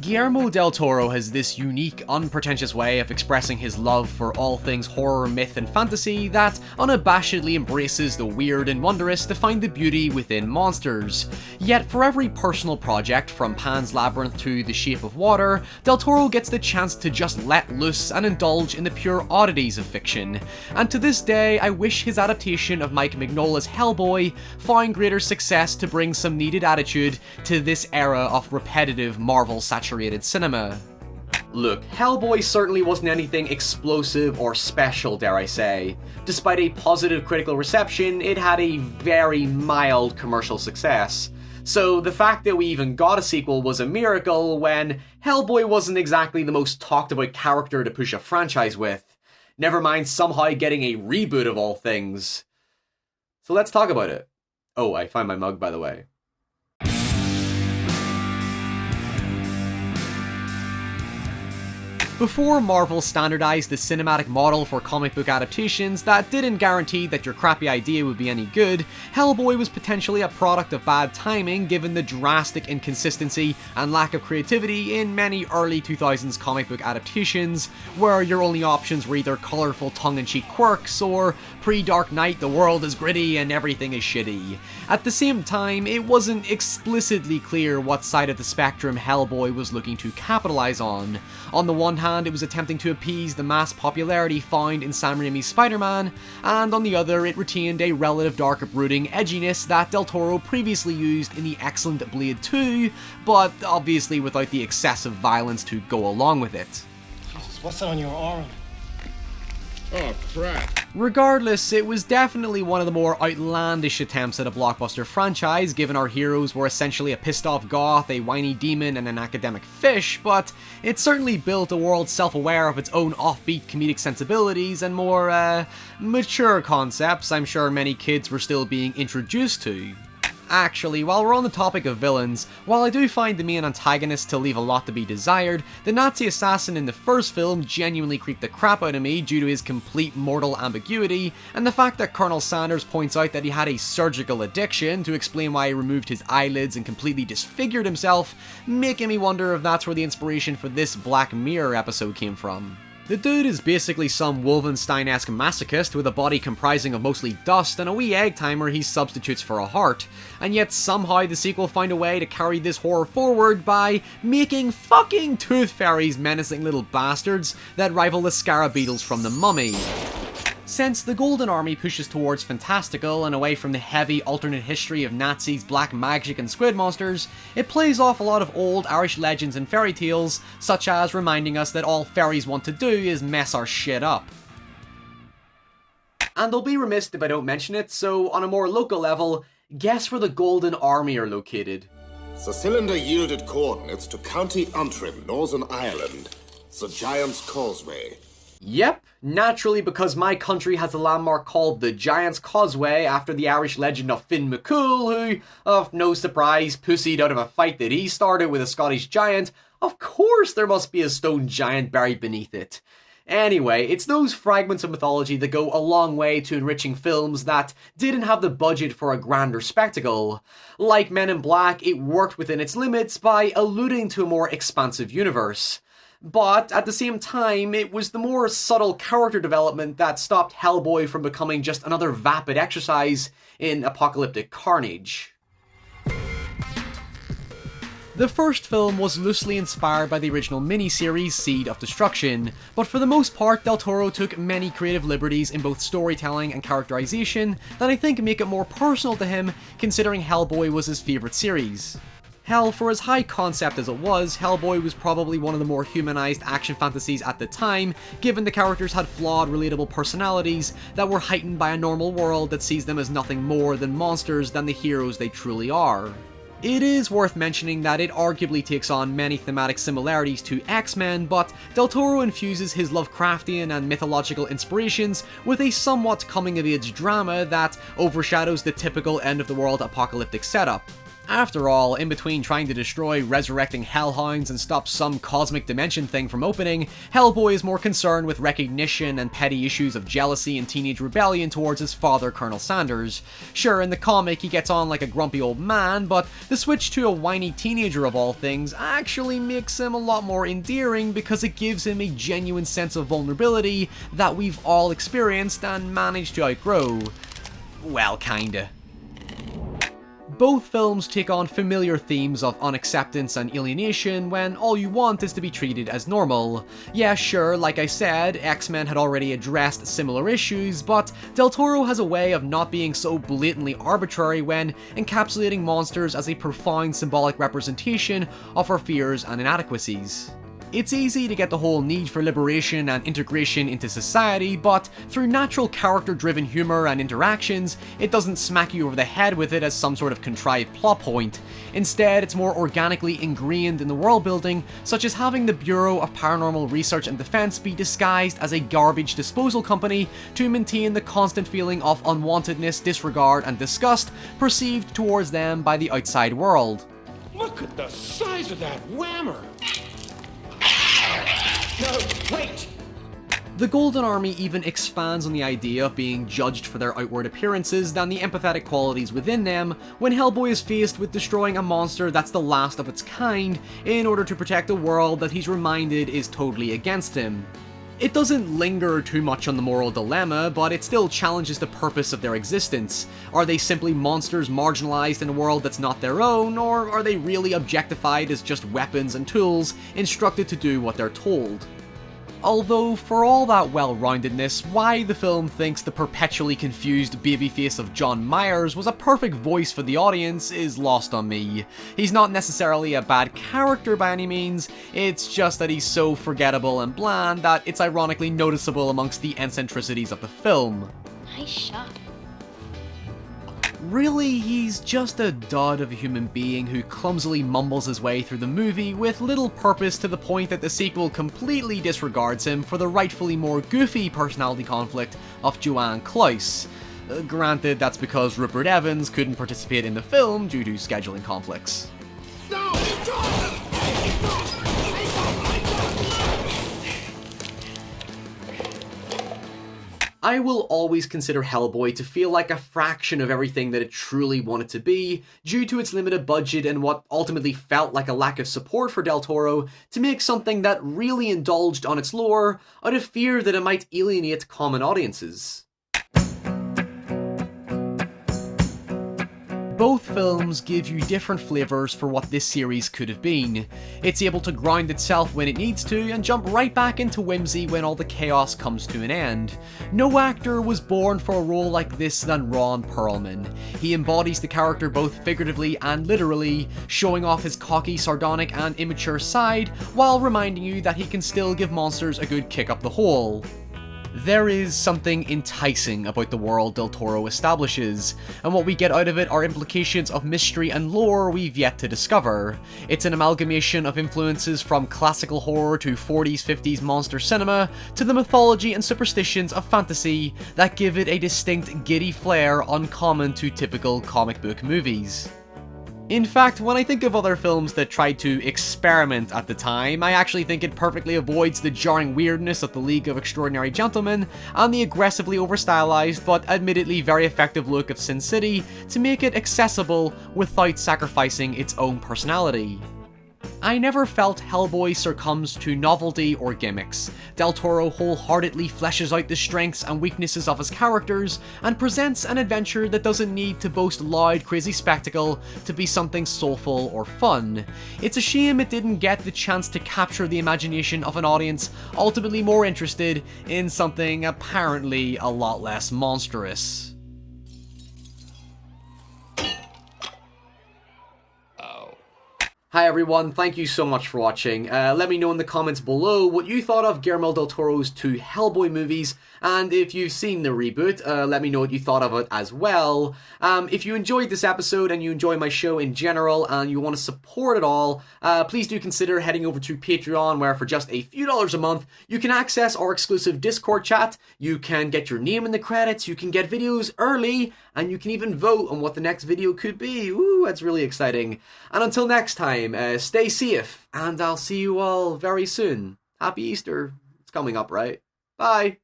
Guillermo del Toro has this unique, unpretentious way of expressing his love for all things horror, myth and fantasy that unabashedly embraces the weird and wondrous to find the beauty within monsters. Yet for every personal project, from Pan's Labyrinth to The Shape of Water, del Toro gets the chance to just let loose and indulge in the pure oddities of fiction. And to this day, I wish his adaptation of Mike Mignola's Hellboy found greater success to bring some needed attitude to this era of repetitive Marvel-saturated cinema. Look, Hellboy certainly wasn't anything explosive or special, dare I say. Despite a positive critical reception, it had a very mild commercial success. So the fact that we even got a sequel was a miracle when Hellboy wasn't exactly the most talked about character to push a franchise with. Never mind somehow getting a reboot of all things. So let's talk about it. Oh, I found my mug, by the way. Before Marvel standardized the cinematic model for comic book adaptations that didn't guarantee that your crappy idea would be any good, Hellboy was potentially a product of bad timing given the drastic inconsistency and lack of creativity in many early 2000s comic book adaptations, where your only options were either colourful tongue-in-cheek quirks or pre-Dark Knight the world is gritty and everything is shitty. At the same time, it wasn't explicitly clear what side of the spectrum Hellboy was looking to capitalise on. On the one hand, it was attempting to appease the mass popularity found in Sam Raimi's Spider-Man, and on the other, it retained a relative dark brooding edginess that Del Toro previously used in the excellent Blade 2, but obviously without the excessive violence to go along with it. Jesus, what's that on your arm? Oh, crap. Regardless, it was definitely one of the more outlandish attempts at a blockbuster franchise, given our heroes were essentially a pissed-off goth, a whiny demon, and an academic fish, but it certainly built a world self-aware of its own offbeat comedic sensibilities and more, mature concepts I'm sure many kids were still being introduced to. Actually, while we're on the topic of villains, while I do find the main antagonist to leave a lot to be desired, the Nazi assassin in the first film genuinely creeped the crap out of me due to his complete mortal ambiguity, and the fact that Colonel Sanders points out that he had a surgical addiction to explain why he removed his eyelids and completely disfigured himself, making me wonder if that's where the inspiration for this Black Mirror episode came from. The dude is basically some Wolfenstein-esque masochist with a body comprising of mostly dust and a wee egg timer he substitutes for a heart, and yet somehow the sequel found a way to carry this horror forward by making fucking tooth fairies menacing little bastards that rival the scarab beetles from The Mummy. Since the Golden Army pushes towards fantastical and away from the heavy alternate history of Nazis, black magic and squid monsters, it plays off a lot of old Irish legends and fairy tales, such as reminding us that all fairies want to do is mess our shit up. And they'll be remiss if I don't mention it, so on a more local level, guess where the Golden Army are located? The cylinder yielded coordinates to County Antrim, Northern Ireland. The Giant's Causeway. Yep, naturally because my country has a landmark called the Giant's Causeway after the Irish legend of Finn McCool, who, of no surprise, pussied out of a fight that he started with a Scottish giant. Of course there must be a stone giant buried beneath it. Anyway, it's those fragments of mythology that go a long way to enriching films that didn't have the budget for a grander spectacle. Like Men in Black, it worked within its limits by alluding to a more expansive universe. But at the same time, it was the more subtle character development that stopped Hellboy from becoming just another vapid exercise in apocalyptic carnage. The first film was loosely inspired by the original miniseries Seed of Destruction, but for the most part Del Toro took many creative liberties in both storytelling and characterization that I think make it more personal to him, considering Hellboy was his favourite series. Hell, for as high concept as it was, Hellboy was probably one of the more humanized action fantasies at the time, given the characters had flawed, relatable personalities that were heightened by a normal world that sees them as nothing more than monsters than the heroes they truly are. It is worth mentioning that it arguably takes on many thematic similarities to X-Men, but Del Toro infuses his Lovecraftian and mythological inspirations with a somewhat coming-of-age drama that overshadows the typical end-of-the-world apocalyptic setup. After all, in between trying to destroy resurrecting hellhounds and stop some cosmic dimension thing from opening, Hellboy is more concerned with recognition and petty issues of jealousy and teenage rebellion towards his father, Colonel Sanders. Sure, in the comic he gets on like a grumpy old man, but the switch to a whiny teenager of all things actually makes him a lot more endearing because it gives him a genuine sense of vulnerability that we've all experienced and managed to outgrow. Well, kinda. Both films take on familiar themes of unacceptance and alienation when all you want is to be treated as normal. Yeah, sure, like I said, X-Men had already addressed similar issues, but Del Toro has a way of not being so blatantly arbitrary when encapsulating monsters as a profound symbolic representation of our fears and inadequacies. It's easy to get the whole need for liberation and integration into society, but through natural character-driven humor and interactions, it doesn't smack you over the head with it as some sort of contrived plot point. Instead, it's more organically ingrained in the world building, such as having the Bureau of Paranormal Research and Defense be disguised as a garbage disposal company to maintain the constant feeling of unwantedness, disregard, and disgust perceived towards them by the outside world. Look at the size of that whammer! No, wait! The Golden Army even expands on the idea of being judged for their outward appearances than the empathetic qualities within them when Hellboy is faced with destroying a monster that's the last of its kind in order to protect a world that he's reminded is totally against him. It doesn't linger too much on the moral dilemma, but it still challenges the purpose of their existence. Are they simply monsters marginalized in a world that's not their own, or are they really objectified as just weapons and tools, instructed to do what they're told? Although, for all that well-roundedness, why the film thinks the perpetually confused babyface of John Myers was a perfect voice for the audience is lost on me. He's not necessarily a bad character by any means, it's just that he's so forgettable and bland that it's ironically noticeable amongst the eccentricities of the film. Nice shot. Really, he's just a dud of a human being who clumsily mumbles his way through the movie with little purpose to the point that the sequel completely disregards him for the rightfully more goofy personality conflict of Joanne Klaus. Granted, that's because Rupert Evans couldn't participate in the film due to scheduling conflicts. No! I will always consider Hellboy to feel like a fraction of everything that it truly wanted to be, due to its limited budget and what ultimately felt like a lack of support for Del Toro to make something that really indulged on its lore out of fear that it might alienate common audiences. Both films give you different flavours for what this series could have been. It's able to ground itself when it needs to and jump right back into whimsy when all the chaos comes to an end. No actor was born for a role like this than Ron Perlman. He embodies the character both figuratively and literally, showing off his cocky, sardonic and immature side while reminding you that he can still give monsters a good kick up the hole. There is something enticing about the world Del Toro establishes, and what we get out of it are implications of mystery and lore we've yet to discover. It's an amalgamation of influences from classical horror to 40s, 50s monster cinema, to the mythology and superstitions of fantasy that give it a distinct giddy flair uncommon to typical comic book movies. In fact, when I think of other films that tried to experiment at the time, I actually think it perfectly avoids the jarring weirdness of The League of Extraordinary Gentlemen and the aggressively over-stylized but admittedly very effective look of Sin City to make it accessible without sacrificing its own personality. I never felt Hellboy succumbs to novelty or gimmicks. Del Toro wholeheartedly fleshes out the strengths and weaknesses of his characters and presents an adventure that doesn't need to boast loud, crazy spectacle to be something soulful or fun. It's a shame it didn't get the chance to capture the imagination of an audience ultimately more interested in something apparently a lot less monstrous. Hi everyone, thank you so much for watching. Let me know in the comments below what you thought of Guillermo del Toro's two Hellboy movies, and if you've seen the reboot, let me know what you thought of it as well. If you enjoyed this episode and you enjoy my show in general and you want to support it all, please do consider heading over to Patreon, where for just a few dollars a month, you can access our exclusive Discord chat, you can get your name in the credits, you can get videos early, and you can even vote on what the next video could be. Ooh, that's really exciting. And until next time, stay safe, and I'll see you all very soon. Happy Easter. It's coming up, right? Bye.